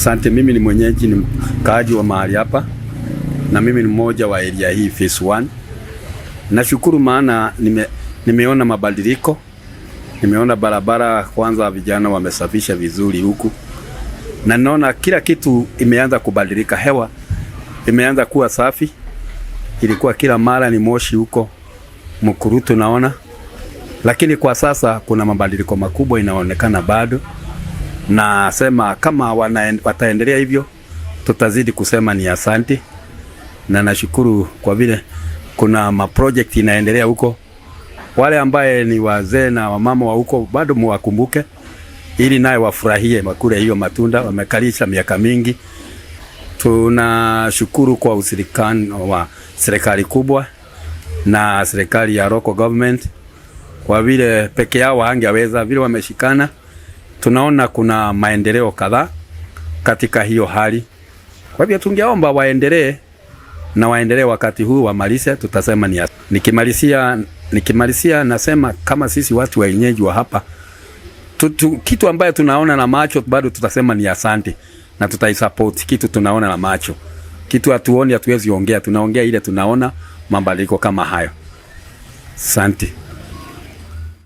Asante, mimi ni mwenyeji, ni mkaaji wa mahali hapa na mimi ni mmoja wa area hii phase 1. Nashukuru maana nimeona mabadiliko. Nimeona barabara kwanza vijana wamesafisha vizuri huku. Na naona kila kitu imeanza kubadilika, hewa imeanza kuwa safi. Ilikuwa kila mara ni moshi huko Mkurutu naona. Lakini kwa sasa kuna mabadiliko makubwa inaonekana bado. Na sema kama wataendelea hivyo tutazidi kusema ni asante. Na nashukuru kwa vile kuna maproject inaendelea huko. Wale ambaye ni wazee na wamama wa huko bado muwakumbuke ili naye wafurahie makule hiyo matunda, wamekalisha miaka mingi. Tunashukuru kwa ushirikiano wa serikali kubwa na serikali ya local government kwa vile peke yao hangeweza, vile wameshikana. Tunaona kuna maendeleo kadhaa katika hiyo hali. Kwa hivyo tungeomba waendelee na waendelee wakati huu wamalize, tutasema ni nikimalizia nasema kama sisi watu wa wenyeji wa hapa kitu ambaye tunaona na macho bado tutasema ni asante na tutaisupport kitu tunaona na macho. Kitu hatuoni hatuwezi ongea, tunaongea ile tunaona mabadiliko kama hayo. Asante.